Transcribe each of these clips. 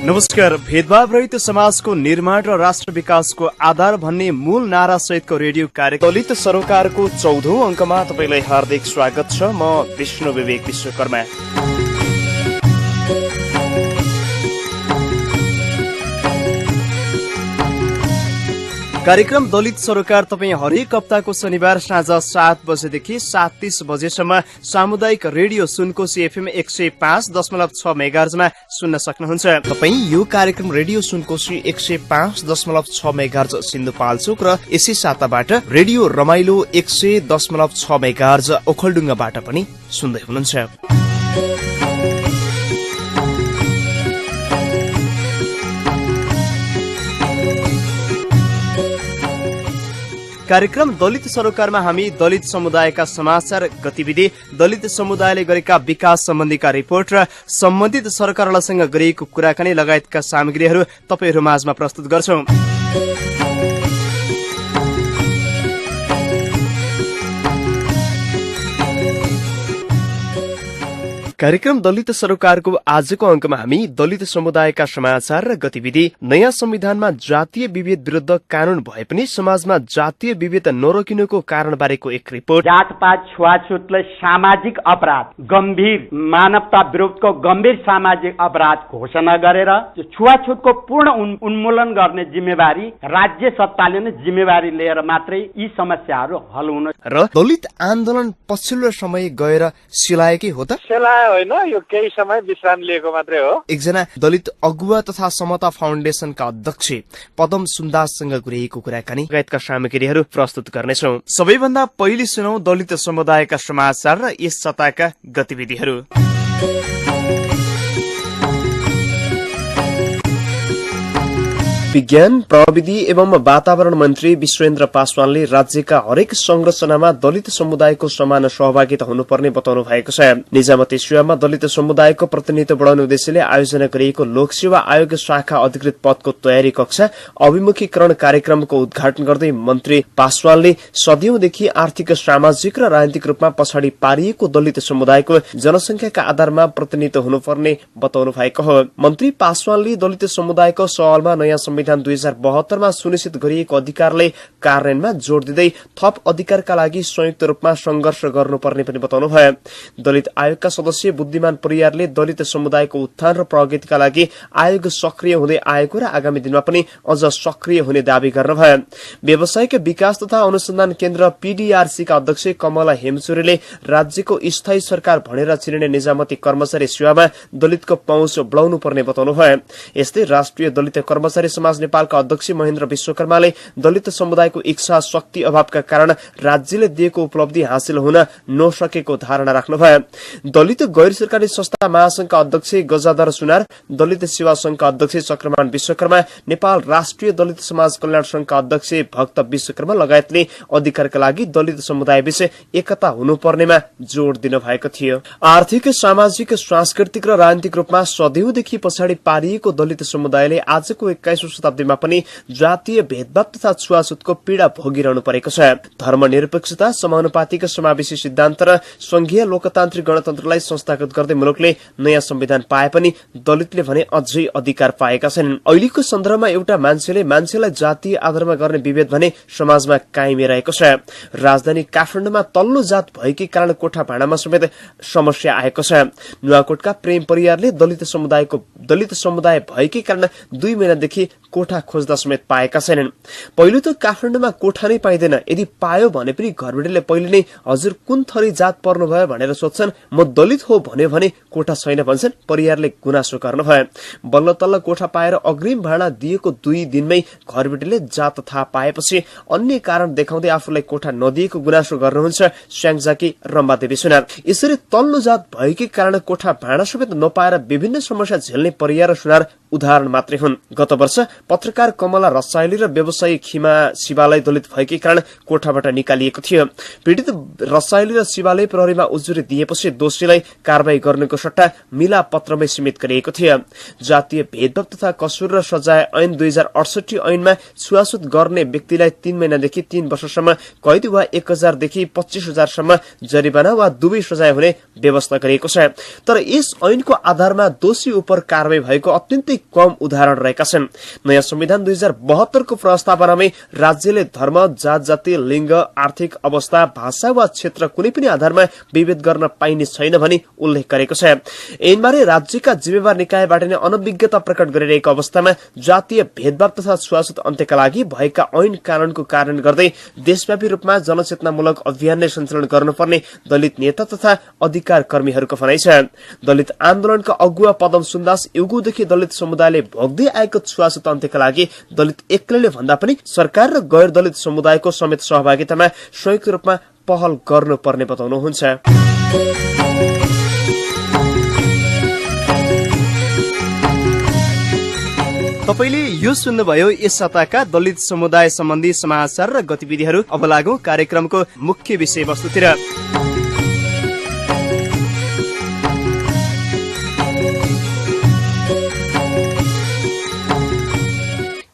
नमस्कार। भेदभाव रहित समाजको निर्माण र राष्ट्र विकासको आधार भन्ने मूल नारा सहितको रेडियो कार्यक्रम दलित सरोकारको 14औं अङ्कमा तपाईलाई हार्दिक स्वागत छ। म विष्णु विवेक विश्वकर्मा। कार्यक्रम दलित सरोकार तपाईँ हरेक हप्ताको शनिबार साँझ 7 बजेदेखि 7:30 बजेसम्म सामुदायिक रेडियो सुनकोशी एफएम 105.6 मेगाहर्जमा सुन्न सक्नुहुन्छ। तपाईँ यो कार्यक्रम रेडियो सुनकोशी 105.6 मेगाहर्ज सिन्धुपाल्चोक र यसै साताबाट रेडियो रमाइलो 100.6 मेगाहर्ज ओखलढुङ्गाबाट पनि सुन्दै हुनुहुन्छ। कार्यक्रम दलित सरोकारमा हामी दलित समुदायका समाचार गतिविधि, दलित समुदायले गरेका विकास सम्बन्धीका रिपोर्ट र सम्बन्धित सरकारसँग गरिएको कुराकानी लगायतका सामग्रीहरू तपाईहरू माझमा प्रस्तुत गर्छौं। कार्यक्रम दलित सरोकारको आजको अंकमा हामी दलित समुदायका समाचार र गतिविधि, नयाँ संविधानमा जातीय विभेद विरुद्ध कानून भए पनि समाजमा जातीय विभेद नरोकिनुको कारण बारेको एक रिपोर्ट, जातपात छुवाछुतलाई सामाजिक अपराध, गम्भीर मानवता विरुद्धको गम्भीर सामाजिक अपराध घोषणा गरेर छुवाछुतको पूर्ण उन्मूलन गर्ने जिम्मेवारी राज्य सत्ताले नै जिम्मेवारी लिएर मात्रै यी समस्याहरू हल हुन र दलित आन्दोलन पछिल्लो समय गएर सिलाएकै हो त? होइन, यो केही समय विश्राम लिएको मात्रै हो। एकजना दलित अगुवा तथा समता फाउन्डेशनका अध्यक्ष पदम सुन्दाससँग गरिएको कुराकानी लगायतका सामग्रीहरू प्रस्तुत गर्नेछौं। सबैभन्दा पहिले सुनौ दलित समुदायका समाचार र यस सताका गतिविधिहरू। विज्ञान प्रविधि एवं वातावरण मन्त्री विश्वेन्द्र पासवानले राज्यका हरेक संरचनामा दलित समुदायको समान सहभागिता हुनुपर्ने बताउनु भएको छ। निजामती सेवामा दलित समुदायको प्रतिनिधित्व बढाउने उद्देश्यले आयोजना गरिएको लोकसेवा आयोग शाखा अधिकृत पदको तयारी कक्षा अभिमुखीकरण कार्यक्रमको उद्घाटन गर्दै मन्त्री पासवानले सदियौंदेखि आर्थिक, सामाजिक र राजनीतिक रूपमा पछाडि पारिएको दलित समुदायको जनसंख्याका आधारमा प्रतिनिधित्व हुनुपर्ने बताउनु भएको हो। मन्त्री पासवानले दलित समुदायको सवालमा नयाँ संविधान 2072 मा सुनिश्चित गरिएको अधिकारले कार्यान्वयनमा जोड़ दिँदै थप अधिकारका लागि संयुक्त रूपमा संघर्ष गर्नुपर्ने पनि बताउनुभयो। दलित आयोगका सदस्य बुद्धिमान परियारले दलित समुदायको उत्थान र प्रगतिका लागि आयोग सक्रिय हुँदै आएको र आगामी दिनमा पनि अझ सक्रिय हुने दावी गर्नुभयो। व्यावसायिक विकास तथा अनुसन्धान केन्द्र पीडीआरसी का अध्यक्ष कमला हेमचुरीले राज्यको स्थायी सरकार भनेर चिनिने निजामती कर्मचारी सेवामा दलितको पहुँच बढाउनु पर्ने बताउनुभयो। यस्तै राष्ट्रिय दलित कर्मचारी समाज नेपालका अध्यक्ष महेन्द्र विश्वकर्माले दलित समुदायको इच्छा शक्ति अभावका कारण राज्यले दिएको उपलब्धि हासिल हुन नसकेको धारणा राख्नुभयो। दलित गैर सरकारी संस्था महासंघका अध्यक्ष गजाधर सुनार, दलित सेवा संघका अध्यक्ष चक्रमान विश्वकर्मा, नेपाल राष्ट्रिय दलित समाज कल्याण संघका अध्यक्ष भक्त विश्वकर्मा लगायतले अधिकारका लागि दलित समुदायबीच एकता हुनुपर्नेमा जोड़ दिनु भएको थियो। आर्थिक, सामाजिक, सांस्कृतिक र राजनीतिक रूपमा सदैवदेखि पछाडि पारिएको दलित समुदायले आजको 21औं शताब्दीमा पनि जातीय भेदभाव तथा छुवाछुतको पीड़ा भोगिरहनु परेको छ। धर्मनिरपेक्षता, समानुपातिक समावेशी सिद्धान्त र संघीय लोकतान्त्रिक गणतन्त्रलाई संस्थागत गर्दै मुलुकले नयाँ संविधान पाए पनि दलितले भने अझै अधिकार पाएका छैनन्। अहिलेको सन्दर्भमा एउटा मान्छेलाई जातीय आधारमा गर्ने विभेद भने समाजमा कायमै रहेको छ। राजधानी काठमाडौँमा तल्लो जात भएकै कारण कोठा भाडामा समेत समस्या आएको छ। नुवाकोटका प्रेम परियारले दलित समुदाय भएकै कारण 2 महिनादेखि कोठा खोज्दा समेत पाएका छैनन्। पहिलो त काठमाडौँमा कोठा नै पाइँदैन, यदि पायो भने पनि घरबेटीले पहिले नै हजुर कुन थरी जात पर्नुभयो भनेर सोध्छन्। म दलित हो भन्यो भने कोठा छैन भन्छन्। परियारले गुनासो गर्नुभयो। बल्ल तल्ल कोठा पाएर अग्रिम भाडा दिएको 2 दिनमै घरबेटीले जात थाहा पाएपछि अन्य कारण देखाउँदै आफूलाई कोठा नदिएको गुनासो गर्नुहुन्छ स्याङजाकी रम्बादेवी सुनार। यसरी तल्लो जात भएकै कारण कोठा भाडा समेत नपाएर विभिन्न समस्या झेल्ने परियार र सुनार उदाहरण मात्रै हुन्। गत वर्ष पत्रकार कमला रसाइली र व्यवसायी खिमा शिवालय दलित भएकै कारण कोठाबाट निकालिएको थियो। पीड़ित रसाइली र शिवालय प्रहरीमा उजुरी दिएपछि दोषीलाई कारवाही गर्नुको सट्टा मिला पत्रमै सीमित गरिएको थियो। जातीय भेदभाव तथा कसुर र सजाय ऐन 2068 ऐनमा छुवाछुत गर्ने व्यक्तिलाई 3 महिनादेखि 3 वर्षसम्म कैद वा 1000 देखि 25,000 सम्म जरिवाना वा दुवै सजाय हुने व्यवस्था गरिएको छ। तर यस ऐनको आधारमा दोषी उपर कारवाही भएको अत्यन्तै कम उदाहरण रहेका छन्। नयाँ संविधान 2072 को प्रस्तावनामै राज्यले धर्म, जात जाति, लिङ्ग, आर्थिक अवस्था, भाषा वा क्षेत्र कुनै पनि आधारमा विभेद गर्न पाइने छैन भनी उल्लेख गरेको छ। ऐनबारे राज्यका जिम्मेवार निकायबाट नै अनभिज्ञता प्रकट गरिरहेको अवस्थामा जातीय भेदभाव तथा छुवाछुत अन्त्यका लागि भएका ऐन कानूनको कार्यान्वयन गर्दै देशव्यापी रूपमा जनचेतनामूलक अभियान नै सञ्चालन गर्नुपर्ने दलित नेता तथा अधिकार कर्मीहरूको भनाइ छ। दलित आन्दोलनका अगुवा पदम सुन्दास युगौदेखि दलित समुदायले भोग्दै आएको छुवाछुत अन्त्यका लागि दलित एक्लैले भन्दा पनि सरकार र गैर दलित समुदायको समेत सहभागितामा संयुक्त रूपमा पहल गर्नुपर्ने बताउनुहुन्छ। तपाईले यो सुन्नुभयो यस साताका दलित समुदाय सम्बन्धी समाचार र गतिविधिहरू। अब लागौं कार्यक्रमको मुख्य विषयवस्तुतिर।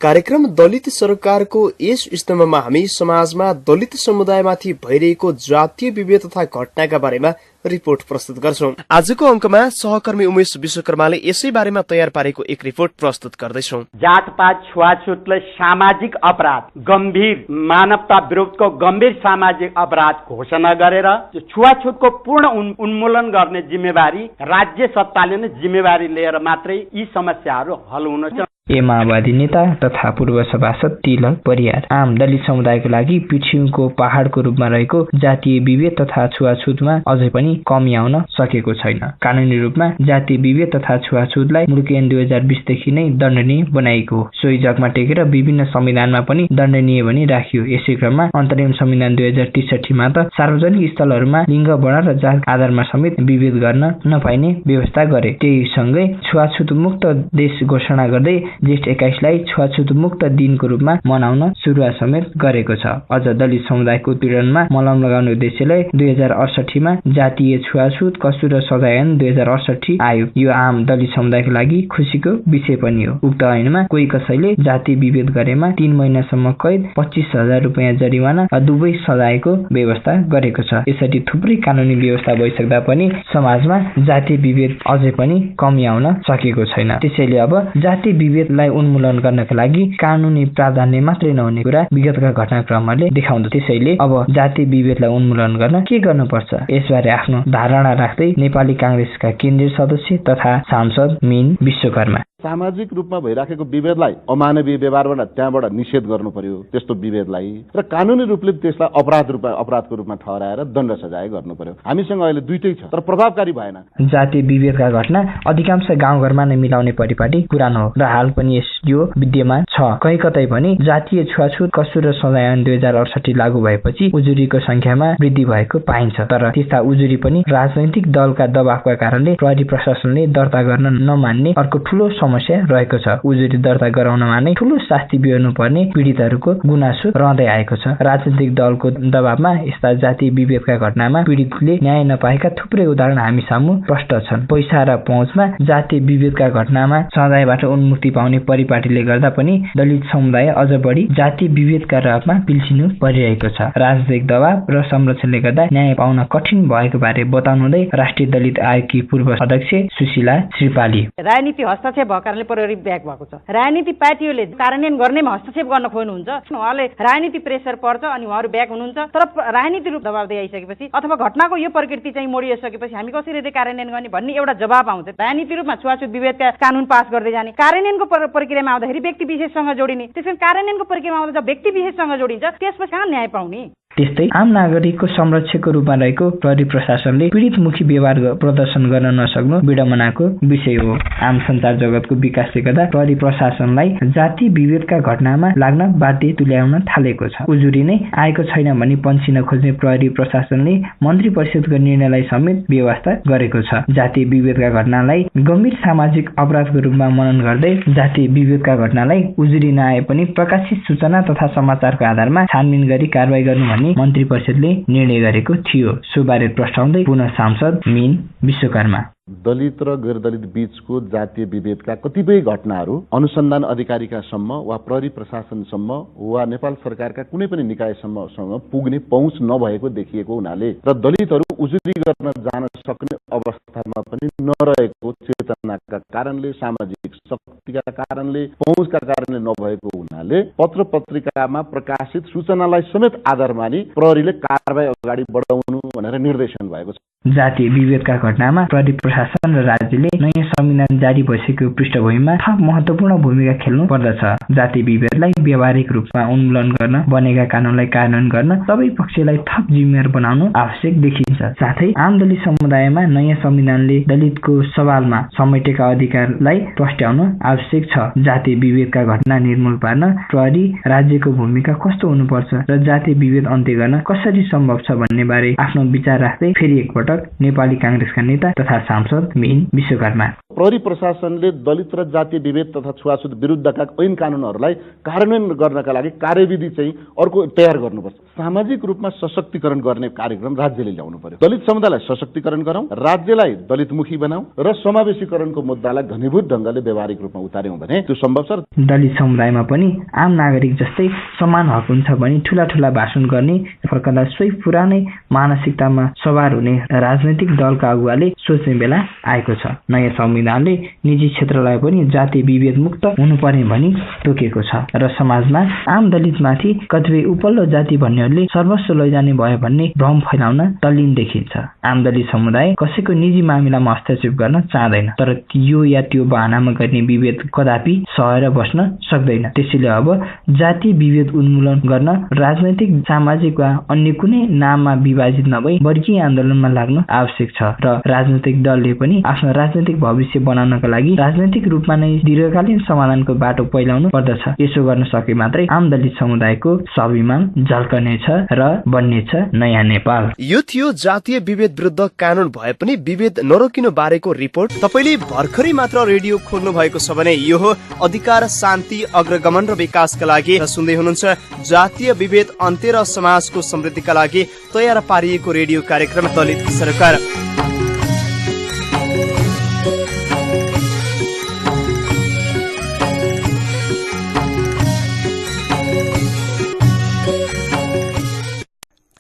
कार्यक्रम दलित सरकारको यस स्तम्भमा हामी समाजमा दलित समुदायमाथि भइरहेको जातीय विभेद तथा घटनाका बारेमा रिपोर्ट प्रस्तुत गर्छौं। आजको अंकमा सहकर्मी उमेश विश्वकर्माले यसै बारेमा तयार पारेको एक रिपोर्ट प्रस्तुत गर्दैछौं। जातपात छुवाछुतलाई सामाजिक अपराध, गम्भीर मानवता विरुद्धको गम्भीर सामाजिक अपराध घोषणा गरेर छुवाछुतको पूर्ण उन्मूलन गर्ने जिम्मेवारी राज्य सत्ताले नै जिम्मेवारी लिएर मात्रै यी समस्याहरू हल हुनेछ। माओवादी नेता तथा पूर्व सभासद तिलक परियार आम दलित समुदायको लागि पिछ्युको पहाडको रूपमा रहेको जातीय विभेद तथा छुवाछुतमा अझै पनि कमी आउन सकेको छैन। कानूनी रूपमा जातीय विभेद तथा छुवाछुतलाई मुलुक ऐन 2020 देखि नै दण्डनीय बनाइएको हो। सोही जगमा टेकेर विभिन्न संविधानमा पनि दण्डनीय भनी राखियो। यसै क्रममा अन्तरिम संविधान 2063 मा त सार्वजनिक स्थलहरूमा लिङ्ग, वर्ण र जात आधारमा समेत विभेद गर्न नपाइने व्यवस्था गरे। त्यही सँगै छुवाछुत मुक्त देश घोषणा गर्दै जेष्ठ 21 लाई छुवाछुत मुक्त दिनको रूपमा मनाउन सुरुवात समेत गरेको छ। अझ दलित समुदायको उत्पीडनमा मलम लगाउने उद्देश्यले 2068 मा जातीय छुवाछुत कसुर र सजाय ऐन 2068 आयो। यो आम दलित समुदायको लागि खुसीको विषय पनि हो। उक्त ऐनमा कोही कसैले जातीय विभेद गरेमा 3 महिनासम्म कैद, 25,000 रुपैयाँ जरिवाना र दुवै सजायको व्यवस्था गरेको छ। यसरी थुप्रै कानूनी व्यवस्था भइसक्दा पनि समाजमा जातीय विभेद अझै पनि कमी आउन सकेको छैन। त्यसैले अब जातीय विभेदलाई उन्मूलन गर्नका लागि कानूनी प्रावधान मात्रै नहुने कुरा विगतका घटनाक्रमहरूले देखाउँदछ। त्यसैले अब जातीय विभेदलाई उन्मूलन गर्न के गर्नुपर्छ, यसबारे आफ्नो धारणा राख्दै नेपाली कांग्रेसका केन्द्रीय सदस्य तथा सांसद मीन विश्वकर्मा सामाजिक रूपमा भइराखेको विभेदलाई अमानवीय व्यवहारबाट त्यहाँबाट निषेध गर्नु पर्यो। त्यस्तो विभेदलाई र कानूनी रूपले त्यसलाई अपराधको रूपमा ठहराएर दण्ड सजाय गर्नु पर्यो। हामीसँग अहिले दुईटै छ तर प्रभावकारी भएन। जातीय विभेदका घटना अधिकांश गाउँघरमा नै मिलाउने परिपाटी पुरानो हो र हाल पनि यो विद्यमान छ। कहीँ कतै पनि जातीय छुवाछुत कसुर र सजाय ऐन 2068 लागू भएपछि उजुरीको संख्यामा वृद्धि भएको पाइन्छ। तर त्यस्ता उजुरी पनि राजनैतिक दलका दबावका कारणले प्रहरी प्रशासनले दर्ता गर्न नमान्ने अर्को ठूलो समस्या रहेको छ। उजुरी दर्ता गराउनमा नै ठूलो शास्ति बिहोर्नु पर्ने पीडितहरूको गुनासो रहँदै आएको छ। राजनीतिक दलको दबावमा यस्ता जातीय विभेदका घटनामा पीडितले न्याय नपाएका थुप्रै उदाहरण हामी सामु प्रष्ट छन्। पैसा र पहुँचमा जातीय विभेदका घटनामा सजायबाट उन्मुक्ति पाउने परिपाटीले गर्दा पनि दलित समुदाय अझ बढी जातीय विभेदका रूपमा पिल्सिनु परिरहेको छ। राजनीतिक दबाव र संरक्षणले गर्दा न्याय पाउन कठिन भएको बारे बताउनुहुँदै राष्ट्रिय दलित आयोगकी पूर्व अध्यक्ष सुशीला श्रीपाली राजनीति हस्तक्षेप कारणले प्रहरी ब्याक भएको छ। राजनीति पार्टीहरूले कार्यान्वयन गर्नेमा हस्तक्षेप गर्न खोज्नुहुन्छ। उहाँले राजनीति प्रेसर पर्छ अनि उहाँहरू ब्याक हुनुहुन्छ। तर राजनीति रूप दबाव दिइसकेपछि अथवा घटनाको यो प्रकृति चाहिँ मोडिसकेपछि हामी कसरी कार्यान्वयन गर्ने भन्ने एउटा जवाब आउँछ। राजनीति रूपमा छुवाछुत विभेदका कानून पास गर्दै जाने, कार्यान्वयनको प्रक्रियामा आउँदाखेरि व्यक्ति विशेषसँग जोडिने, त्यसपछि कार्यान्वयनको प्रक्रियामा आउँदा जब व्यक्ति विशेषसँग जोडिन्छ त्यसपछि कहाँ न्याय पाउने। त्यस्तै आम नागरिकको संरक्षकको रूपमा रहेको प्रहरी प्रशासनले पीडितमुखी व्यवहार प्रदर्शन गर्न नसक्नु विडम्बनाको विषय हो। आम सञ्चार जगतको विकासले गर्दा प्रहरी प्रशासनलाई जातीय विभेदका घटनामा लाग्न बाध्य तुल्याउन थालेको छ। उजुरी नै आएको छैन भनी पन्छिन खोज्ने प्रहरी प्रशासनले मन्त्री परिषदको निर्णयलाई समेत व्यवस्था गरेको छ। जातीय विभेदका घटनालाई गम्भीर सामाजिक अपराधको रूपमा मनन गर्दै जातीय विभेदका घटनालाई उजुरी नआए पनि प्रकाशित सूचना तथा समाचारको आधारमा छानबिन गरी कारबाही गर्नु भन्ने मन्त्री परिषदले निर्णय गरेको थियो। सुबारे प्रस्ताउँदै पुनः सांसद मीन विश्वकर्मा दलित र गैर दलित बीचको जातीय विभेदका कतिपय घटनाहरू अनुसन्धान अधिकारीकासम्म वा प्रहरी प्रशासनसम्म वा नेपाल सरकारका कुनै पनि निकायसम्मसँग पुग्ने पहुँच नभएको देखिएको हुनाले र दलितहरू उजुरी गर्न जान सक्ने अवस्थामा पनि नरहेको चेतनाका कारणले, सामाजिक शक्तिका कारणले, पहुँचका कारणले नभएको हुनाले पत्र पत्रिकामा प्रकाशित सूचनालाई समेत आधार मानि प्रहरीले कारबाही अगाडि बढाउनु भनेर निर्देशन भएको छ। जातीय विभेदका घटनामा प्रहरी प्रशासन र राज्यले नयाँ संविधान जारी भइसकेको पृष्ठभूमिमा थप महत्वपूर्ण भूमिका खेल्नु पर्दछ। जातीय विभेदलाई व्यावहारिक रूपमा उन्मूलन गर्न बनेका कानूनलाई कार्यान्वयन गर्न सबै पक्षलाई थप जिम्मेवार बनाउनु आवश्यक देखिन्छ। साथै आम दलित समुदायमा नयाँ संविधानले दलितको सवालमा समेटेका अधिकारलाई प्रस्ट्याउनु आवश्यक छ। जातीय विभेदका घटना निर्मूल पार्न प्रहरी राज्यको भूमिका कस्तो हुनुपर्छ र जातीय विभेद अन्त्य गर्न कसरी सम्भव छ भन्ने बारे आफ्नो विचार राख्दै फेरि एकपटक नेपाली कांग्रेसका नेता तथा सांसद मिन विश्वकर्मा। प्रहरी प्रशासनले दलित र जातीय विभेद तथा छुवाछुत विरुद्धका ऐन कानूनहरूलाई कार्यान्वयन गर्नका लागि कार्यविधि चाहिँ अर्को तयार गर्नुपर्छ। सामाजिक रूपमा सशक्तिकरण गर्ने कार्यक्रम राज्यले ल्याउनु पर्यो। दलित समुदायलाई सशक्तिकरण गरौँ, राज्यलाई दलितमुखी बनाऊ र समावेशीकरणको मुद्दालाई घनीभूत ढंगले व्यावहारिक रूपमा उतार्यौं भने त्यो सम्भव छ। दलित समुदायमा पनि आम नागरिक जस्तै समान हक हुन्छ भने ठूला ठूला भाषण गर्ने फर्कदा सोही पुरानै मानसिकतामा सवार हुने राजनैतिक दलका अगुवाले सोच्ने बेला आएको छ। नयाँ संविधानले निजी क्षेत्रलाई पनि जातीय विभेद मुक्त हुनुपर्ने भनी तोकेको छ र समाजमा आम दलितमाथि कतिपय उपल्लो जाति भन्नेहरूले सर्वस्व लैजाने भयो भन्ने भ्रम फैलाउन तल्लीन देखिन्छ। आम दलित समुदाय कसैको निजी मामिलामा हस्तक्षेप गर्न चाहँदैन, तर यो या त्यो बहानामा गर्ने विभेद कदापि सहेर बस्न सक्दैन। त्यसैले अब जातीय विभेद उन्मूलन गर्न राजनैतिक, सामाजिक वा अन्य कुनै नाममा विभाजित नभई वर्गीय आन्दोलनमा लाग्नु आवश्यक छ र राजनैतिक दलले पनि आफ्नो राजनैतिक भविष्य बनाउनका लागि राजनैतिक रूपमा नै दीर्घकालीन समाधानको बाटो पहिलाउनु पर्दछ। यसो गर्न सके मात्रै आम दलित समुदायको स्वाभिमान झल्कनेछ र बन्नेछ नयाँ नेपाल। यो थियो जातीय विभेद विरुद्ध कानून भए पनि विभेद नरोकिनु बारेको रिपोर्ट। तपाईले भर्खरै मात्र रेडियो खोल्नु भएको छ भने यो हो अधिकार, शान्ति, अग्रगमन र विकासका लागि सुन्दै हुनुहुन्छ जातीय विभेद अन्त्य र समाजको समृद्धिका लागि तयार पारिएको रेडियो कार्यक्रम दलित सरकार।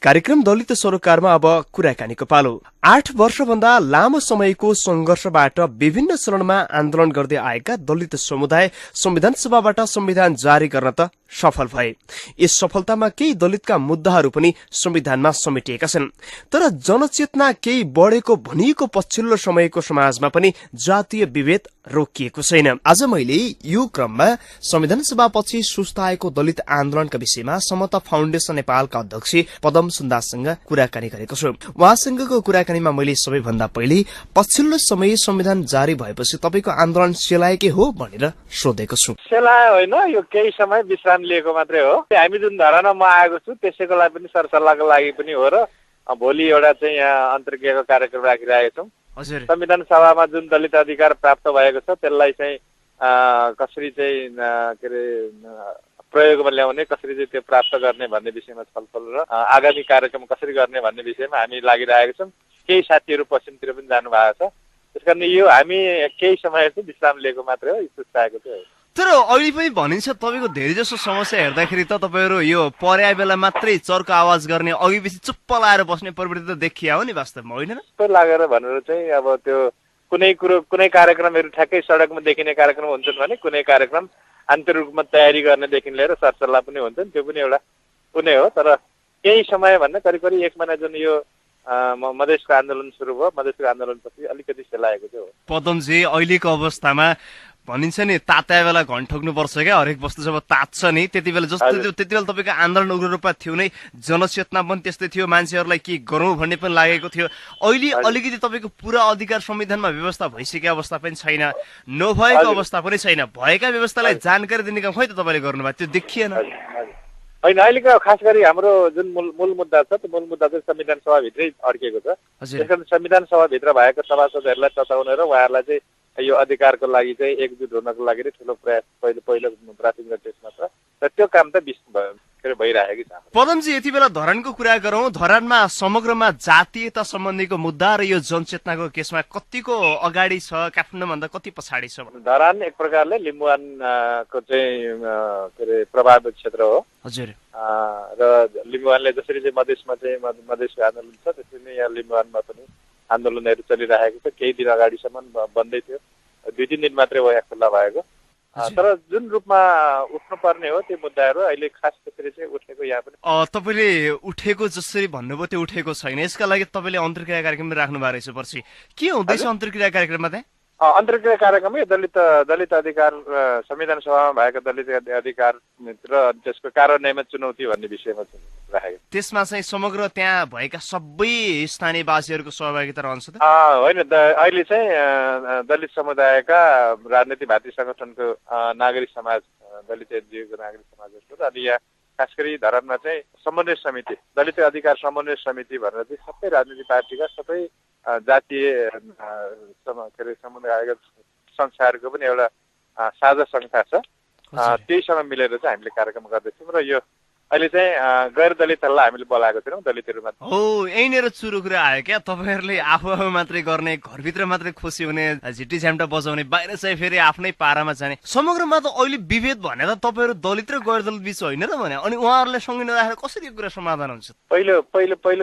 कार्यक्रम दलित सरोकारमा अब कुराकानीको पालो। 8 वर्षभन्दा लामो समयको संघर्षबाट विभिन्न चरणमा आन्दोलन गर्दै आएका दलित समुदाय संविधान सभाबाट संविधान जारी गर्न त सफल भए। यस सफलतामा केही दलितका मुद्दाहरू पनि संविधानमा समेटिएका छन्, तर जनचेतना केही बढेको भनिएको पछिल्लो समयको समाजमा पनि जातीय विभेद रोकिएको छैन। आज मैले यो क्रममा संविधान सभापछि सुस्ताएको दलित आन्दोलनका विषयमा समता फाउन्डेशन नेपालका अध्यक्ष पदम सुन्दाससँग कुराकानी गरेको छु। उहाँसँगको कुराकानीमा मैले सबैभन्दा पहिले पछिल्लो समय संविधान जारी भएपछि तपाईको आन्दोलन सेलाएकै हो भनेर सोधेको छु। सेलाए होइन, यो केही समय विश्राम लिएको मात्रै हो। हामी जुन धरानमा म आएको छु त्यसैको लागि पनि सरसल्लाहको लागि पनि हो र भोलि एउटा चाहिँ यहाँ अन्तर्क्रियाको कार्यक्रम राखिरहेका छौँ। संविधान सभामा जुन दलित अधिकार प्राप्त भएको छ त्यसलाई चाहिँ कसरी चाहिँ के अरे प्रयोगमा ल्याउने, कसरी चाहिँ त्यो प्राप्त गर्ने भन्ने विषयमा छलफल र आगामी कार्यक्रम कसरी गर्ने भन्ने विषयमा हामी लागिरहेका छौँ। केही साथीहरू पश्चिमतिर पनि जानु भएको छ, त्यसकारण यो हामी केही समय विश्राम लिएको मात्रै हो, सुस्ताएको चाहिँ हो। तर अहिले पनि भनिन्छ तपाईँको धेरै जसो समस्या हेर्दाखेरि त तपाईँहरू यो पर्याय बेला मात्रै चर्को आवाज गर्ने, अघि पछि चुप्प लाएर बस्ने प्रवृत्ति त देखिया हो नि वास्तवमा, होइन? लागेर भनेर चाहिँ अब त्यो कुनै कार्यक्रमहरू ठ्याक्कै सडकमा देखिने कार्यक्रम हुन्छन् भने कुनै कार्यक्रम आन्तरिक रूपमा तयारी गर्नेदेखि लिएर सरसल्लाह पनि हुन्छन्, त्यो पनि एउटा कुनै हो। तर केही समय भन्दा करिब 1 महिना जुन यो मधेसको आन्दोलन सुरु भयो, मधेसको आन्दोलनपछि अलिकति सेलाएको चाहिँ हो। पदमजी, अहिलेको अवस्थामा भनिन्छ नि तात्या बेला घन ठोक्नुपर्छ क्या, हरेक वस्तु जब तात्छ नि त्यति बेला जस्तो त्यति बेला तपाईँको आन्दोलन उग्र रूपमा थियो नै, जनचेतना पनि त्यस्तै थियो, मान्छेहरूलाई के गरौँ भन्ने पनि लागेको थियो। अहिले अलिकति तपाईँको पुरा अधिकार संविधानमा व्यवस्था भइसकेको अवस्था पनि छैन, नभएको अवस्था पनि छैन। भएका व्यवस्थालाई जानकारी दिने काम खै त तपाईँले गर्नुभयो, त्यो देखिएन होइन। अहिलेको खास गरी हाम्रो जुन मूल मुद्दा छ त्यो मूल मुद्दा चाहिँ संविधान सभाभित्रै अड्किएको छ। त्यसकारण संविधान सभाभित्र भएका सभासदहरूलाई तताउन र उहाँहरूलाई चाहिँ यो अधिकारको लागि चाहिँ एकजुट हुनको लागि ठुलो प्रयास पहिलो प्राथमिकता त्यसमा छ र त्यो काम त भइरहेको छ। पदमजी यति बेला धरानको कुरा गरौँ। धरानमा समग्रमा जातीयता सम्बन्धीको मुद्दा र यो जनचेतनाको केसमा कतिको अगाडि छ, काठमाडौँभन्दा कति पछाडि छ? धरान एक प्रकारले लिम्बुवानको चाहिँ के अरे प्रभावित क्षेत्र हो। हजुर। र लिम्बुवानले जसरी चाहिँ मधेसमा चाहिँ मधेसको आन्दोलन छ त्यसरी नै यहाँ लिम्बुवानमा पनि आन्दोलनहरू चलिरहेको छ। केही दिन अगाडिसम्म बन्दै थियो, 2-3 दिन मात्रै हो यहाँ खुल्ला भएको। तर जुन रूपमा उठ्नुपर्ने हो त्यो मुद्दाहरू अहिले खास त्यसरी चाहिँ उठेको यहाँ पनि। तपाईँले उठेको जसरी भन्नुभयो त्यो उठेको छैन, यसका लागि तपाईँले अन्तर्क्रिया कार्यक्रम राख्नु भएको रहेछ पर्सि। के हुँदैछ अन्तर्क्रिया कार्यक्रममा त्यहाँ? अन्तर्क्रिया कार्यक्रमै दलित अधिकार संविधान सभामा भएको दलित अधिकार र त्यसको कार्यान्वयनमा चुनौती भन्ने विषयमा राखेको। त्यसमा चाहिँ समग्र त्यहाँ भएका सबै स्थानीयवासीहरूको सहभागिता रहन्छ त? होइन, अहिले चाहिँ दलित समुदायका राजनीतिक भातृ सङ्गठनको नागरिक समाज, दलित एनजिओको नागरिक समाजहरूको र अनि यहाँ खास गरी धरानमा चाहिँ समन्वय समिति, दलित अधिकार समन्वय समिति भनेर चाहिँ सबै राजनीतिक पार्टीका सबै जातीय के अरे समुदायगत संस्थाहरूको पनि एउटा साझा संस्था छ। त्यहीसँग मिलेर चाहिँ हामीले कार्यक्रम गर्दैछौँ र यो अहिले चाहिँ गैर दलितहरूलाई हामीले बोलाएको थियौँ, दलितहरूमा। हो, यहीँनिर सुरु कुरा आयो क्या? तपाईँहरूले आफू मात्रै गर्ने, घरभित्र मात्रै खुसी हुने, झिटी झ्याम्टा बजाउने, बाहिर चाहिँ फेरि आफ्नै पारामा जाने। समग्रमा त अहिले विभेद भने त तपाईँहरू दलित र गैर दलित बिच होइन र भने, अनि उहाँहरूले सँगै नराखेर कसरी यो कुरा समाधान हुन्छ? पहिलो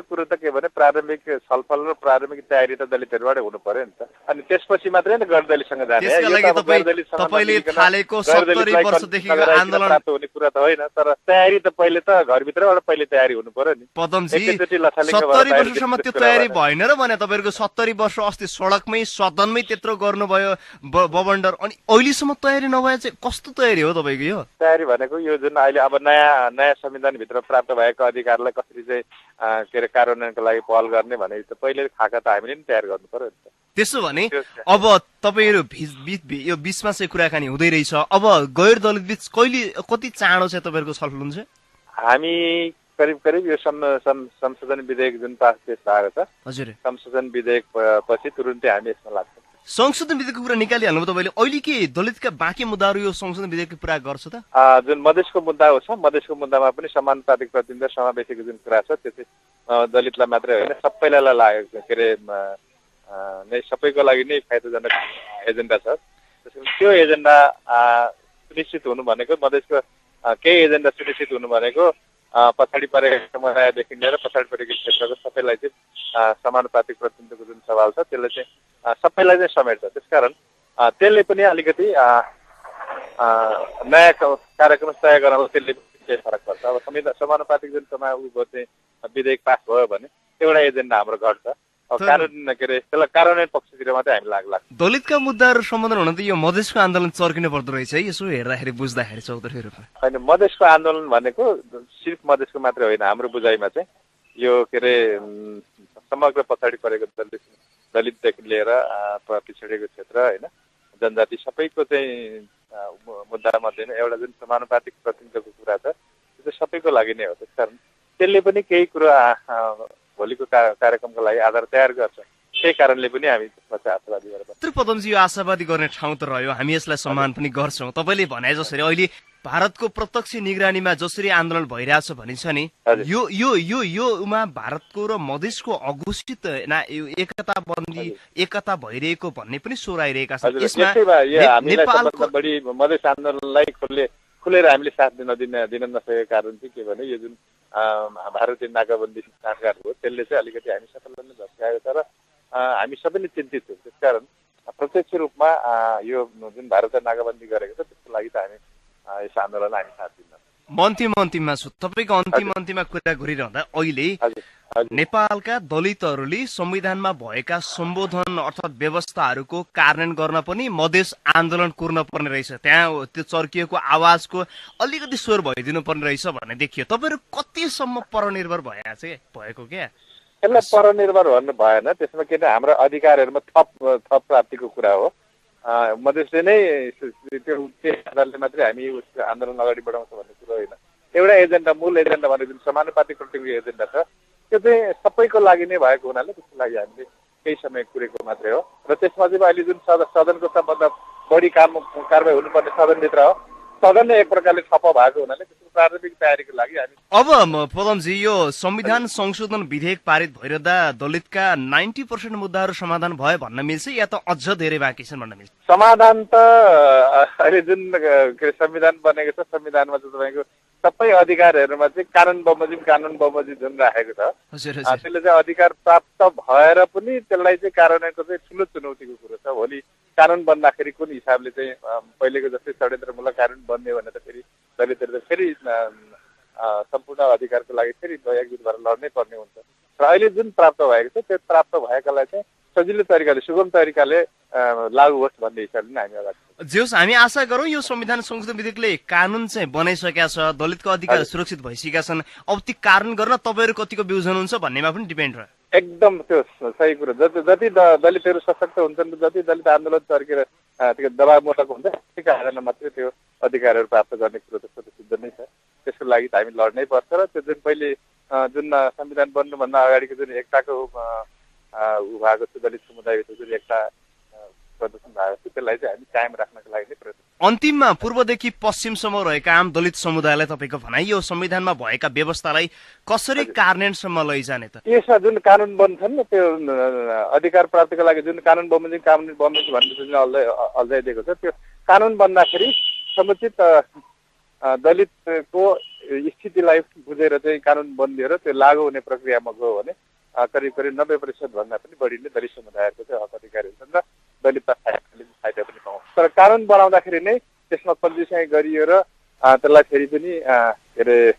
कुरो त के भने प्रारम्भिक छलफल र प्रारम्भिक तयारी त दलितहरूबाटै हुनु पर्यो नि त। अनि त्यसपछि मात्रै त गैर दलितसँग जाने। त्यसका लागि तपाईँले थालेको 70 वर्षदेखिको आन्दोलन प्राप्त हुने कुरा त होइन, तर तयारी त पहिले त घरभित्रबाट पहिले तयारी हुनु पर्यो नि। पदमजी 70 वर्षसम्म त्यो तयारी भएन र भने? तपाईँहरूको 70 वर्ष अस्ति सडकमै सदनमै त्यत्रो गर्नुभयो बवन्डर, अनि अहिलेसम्म तयारी नभए चाहिँ कस्तो तयारी हो तपाईँको? यो तयारी भनेको यो जुन अहिले अब नयाँ संविधानभित्र प्राप्त भएको अधिकारलाई कसरी चाहिँ के अरे कार्यान्वयनको लागि पहल गर्ने भने त पहिले खाका त हामीले नि तयार गर्नु पर्यो नि त। त्यसो भने अब तपाईँहरू यो बिचमा चाहिँ कुराकानी हुँदै रहेछ। अब गैर दलित बिच कति चाँडो चाहिँ तपाईँहरूको छलफल हुन्छ? हामी करिब यो संशोधन विधेयक जुन पास भएको छ, हजुर, संशोधन विधेयक पछि तुरुन्तै हामी यसमा लाग्छौँ। संशोधन विधेयकको कुरा निकालिहाल्नु तपाईँले। अहिले के दलितका बाँकी मुद्दाहरू यो संशोधन विधेयकको पुरा गर्छ त? जुन मधेसको मुद्दा हो, मधेसको मुद्दामा पनि समानुपातिक प्रतिनिधित्व समावेशीको जुन कुरा छ त्यो चाहिँ दलितलाई मात्रै होइन सबैलाई लागेको के अरे नै सबैको लागि नै फाइदाजनक एजेन्डा छ। त्यो एजेन्डा सुनिश्चित हुनु भनेको, मधेसको केही एजेन्डा सुनिश्चित हुनु भनेको पछाडि परेका समुदायदेखि लिएर पछाडि परेको क्षेत्रको सबैलाई चाहिँ समानुपातिक प्रतिनिधित्वको जुन सवाल छ त्यसले चाहिँ सबैलाई चाहिँ समेट्छ। त्यसकारण त्यसले पनि अलिकति नयाँ कार्यक्रम तय गर्नलाई त्यसले केही फरक पर्छ। अब समानुपातिक जुन चाहिँ विधेयक पास भयो भने एउटा एजेन्डा हाम्रो घट्छ। कार्यान्वयन के अरे त्यसलाई कार्यान्वयन पक्षतिर मात्रै हामी लाग्छ। दलितका मुद्दाहरू सम्बोधन हुन त यो मधेसको आन्दोलन चर्किनु पर्दो रहेछ है, यसो हेर्दाखेरि बुझ्दाखेरि चौधरी रूपमा। होइन, मधेसको आन्दोलन भनेको सिर्फ मधेसको मात्रै होइन, हाम्रो बुझाइमा चाहिँ यो के अरे समग्र पछाडि परेको दलितदेखि लिएर पिछडिएको क्षेत्र होइन, जनजाति सबैको चाहिँ मुद्दा मध्ये एउटा जुन समानुपातिक प्रतिनिधित्वको कुरा छ त्यो चाहिँ सबैको लागि नै हो। त्यसकारण त्यसले पनि केही कुरा भोलिको कार्यक्रमको लागि आधार तयार गर्छ। त्यही कारणले पनि हामी त्यसपछि आशावादी गरेर। पदमजी, यो आशावादी गर्ने ठाउँ त रह्यो, हामी यसलाई सम्मान पनि गर्छौँ। तपाईँले भने जसरी अहिले भारतको प्रत्यक्ष निगरानीमा जसरी आन्दोलन भइरहेछ भनिन्छ नि, योमा भारतको र मधेसको अघोषित एकता भइरहेको भन्ने पनि स्वर आइरहेका छन्। नेपालको बढी मधेस आन्दोलनलाई खुलेर हामीले साथ दिन नसकेको कारण चाहिँ के भने यो जुन भारतीय नाकाबन्दी सरकार हो त्यसले चाहिँ अलिकति हामी सफल नै झस्काएको छ र हामी सबै नै चिन्तित छौँ। त्यसकारण प्रत्यक्ष रूपमा यो जुन भारतले नाकाबन्दी गरेको छ त्यसको लागि त हामी यस आन्दोलनलाई हामी साथ दिन्छौँ। अन्तिममा छु तपाईँको अन्तिममा कुरा गरिरहँदा अहिले नेपालका दलितहरूले संविधानमा भएका सम्बोधन अर्थात् व्यवस्थाहरूको कार्यान्वयन गर्न पनि मधेस आन्दोलन कुर्न पर्ने रहेछ। त्यहाँ त्यो चर्किएको आवाजको अलिकति स्वर भइदिनु पर्ने रहेछ भन्ने देखियो। तपाईँहरू कतिसम्म परनिर्भर भएको क्या? यसलाई परनिर्भर भन्नु भएन, त्यसमा किन हाम्रो अधिकारहरूमा थप प्राप्तिको कुरा हो। मधेसले नै त्यो आधारले मात्रै हामी आन्दोलन अगाडि बढाउँछ भन्ने कुरो होइन। एउटा एजेन्डा, मूल एजेन्डा भने जुन समानुपातिक प्रतिनिधित्व एजेन्डा छ त्यो चाहिँ सबैको लागि नै भएको हुनाले त्यसको लागि हामीले केही समय कुरेको मात्रै हो। र त्यसमा चाहिँ अहिले जुन सदनको सबभन्दा बढी कारवाही हुनुपर्ने सदनभित्र हो सदन नै एक प्रकारले ठप्प भएको हुनाले त्यसको प्रारम्भिक तयारीको लागि हामी अब पदमजी यो संविधान संशोधन विधेयक पारित भइरहँदा दलितका 90% मुद्दाहरू समाधान भयो भन्न मिल्छ या त अझ धेरै बाँकी छन् भन्न मिल्छ? समाधान त अहिले जुन संविधान बनेको छ संविधानमा चाहिँ तपाईँको सबै अधिकारहरूमा चाहिँ कानुन बमोजिम जुन राखेको छ त्यसले चाहिँ अधिकार प्राप्त भएर पनि त्यसलाई चाहिँ कार्यान्वयनको चाहिँ ठुलो चुनौतीको कुरो छ। भोलि कानुन बन्दाखेरि कुन हिसाबले चाहिँ पहिलेको जस्तै षड्यन्त्रमूलक कानुन बन्ने भने त फेरि दलितहरूले फेरि सम्पूर्ण अधिकारको लागि फेरि एकजुट भएर लड्नै पर्ने हुन्छ र अहिले जुन प्राप्त भएको छ त्यो प्राप्त भएकालाई चाहिँ सजिलो तरिकाले सुगम तरिकाले लागू होस् भन्ने हिसाबले हामी अगाडि जेस हामी आशा गरौँ यो संविधान संशोधन विधेयकले कानुन चाहिँ बनाइसकेका छ, दलितको अधिकार सुरक्षित भइसकेका छन्, अब ती कार्यान्वयन गर्न तपाईँहरू कतिको बिउजन हुन्छ भन्नेमा पनि डिपेन्ड रह्यो। एकदम त्यो सही कुरो। जति दलितहरू सशक्त हुन्छन्, जति दलित आन्दोलन चर्केर त्यो दबावमूलक हुन्छ त्यसको आधारमा मात्रै त्यो अधिकारहरू प्राप्त गर्ने कुरो त सिद्ध नै छ। त्यसको लागि त हामी लड्नै पर्छ र त्यो जुन पहिले जुन संविधान बन्नुभन्दा अगाडिको जुन एकताको भएको छ दलित समुदायको जुन एकता प्रदर्शन भएको छ त्यसलाई चाहिँ हामी कायम राख्नको लागि नै प्रयत्न। अन्तिममा पूर्वदेखि पश्चिमसम्म रहेका आम दलित समुदायलाई तपाईँको भनाइ यो संविधानमा भएका व्यवस्थालाई कसरी कार्यान्वयनसम्म लैजाने त? यसमा जुन कानुन बन्छन् त्यो अधिकार प्राप्तिको लागि जुन कानुन बमोजिम भन्ने जुन अल्झाइदिएको छ त्यो कानुन बन्दाखेरि समुचित दलितको स्थितिलाई बुझेर चाहिँ कानुन बनिएर त्यो लागू हुने प्रक्रियामा गयो भने करिब 90% भन्दा पनि बढीले दलित समुदायको चाहिँ हक अधिकार हुन्छन् र दलितता फाइदा पनि पाउँछ। तर कानुन बनाउँदाखेरि नै त्यसमा कन्जुसाइ गरियो र त्यसलाई फेरि पनि के अरे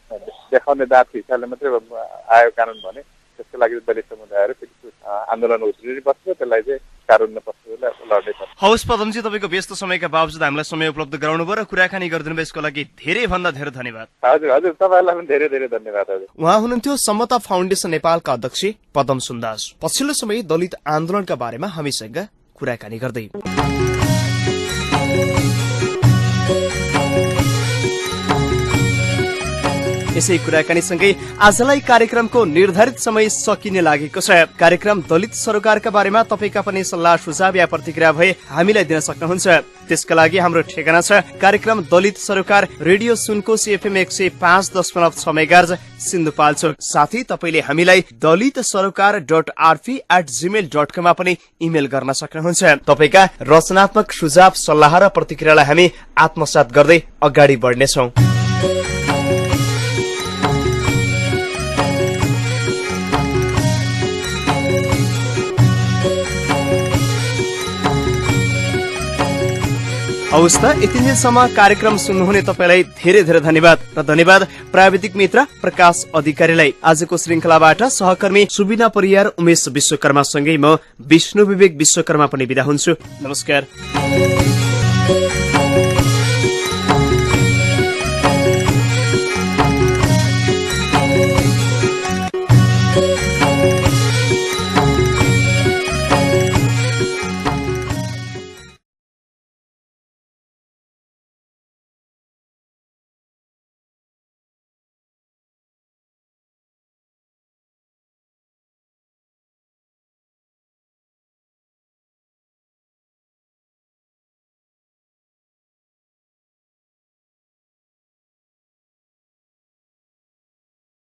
देखाउने दाँतको हिसाबले मात्रै आयो कानुन भने त्यसको लागि दलित समुदायहरू फेरि आन्दोलन उत्रिनु पर्छ, त्यसलाई चाहिँ कानुनमा पस्छ लड्नै पर्छ। हवस् पदमजी, तपाईँको व्यस्त समयका बावजुद हामीलाई समय उपलब्ध गराउनु भयो र कुराकानी गरिदिनु भयो, यसको लागि धेरैभन्दा धेरै धन्यवाद। हजुर तपाईँहरूलाई पनि धेरै धेरै धन्यवाद। हजुर, उहाँ हुनुहुन्थ्यो समता फाउन्डेसन नेपालका अध्यक्ष पदम सुन्दास। पछिल्लो समय दलित आन्दोलनका बारेमा हामीसँग कुराकानी गर्दै। यसै कुराकानीसँगै आजलाई कार्यक्रमको निर्धारित समय सकिने लागेको छ। कार्यक्रम दलित सरोकारका बारेमा तपाईँका पनि सल्लाह सुझाव या प्रतिक्रिया भए हामीलाई दिन सक्नुहुन्छ। त्यसका लागि हाम्रो ठेगाना छ कार्यक्रम दलित सरोकार, radio Sunkoshi FM 105.6 megahertz Sindhupalchok. साथै तपाईँले हामीलाई dalitsaroकार.rp@gmail.com मा पनि इमेल गर्न सक्नुहुन्छ। तपाईँका रचनात्मक सुझाव, सल्लाह र प्रतिक्रियालाई हामी आत्मसात गर्दै अगाडि बढ्नेछौँ। हवस् त, यति बेलसम्म कार्यक्रम सुन्नुहुने तपाईँलाई धेरै धेरै धन्यवाद र धन्यवाद प्राविधिक मित्र प्रकाश अधिकारीलाई। आजको श्रृंखलाबाट सहकर्मी सुबिना परियार, उमेश विश्वकर्मासँगै म विष्णु विवेक विश्वकर्मा पनि बिदा हुन्छु। नमस्कार।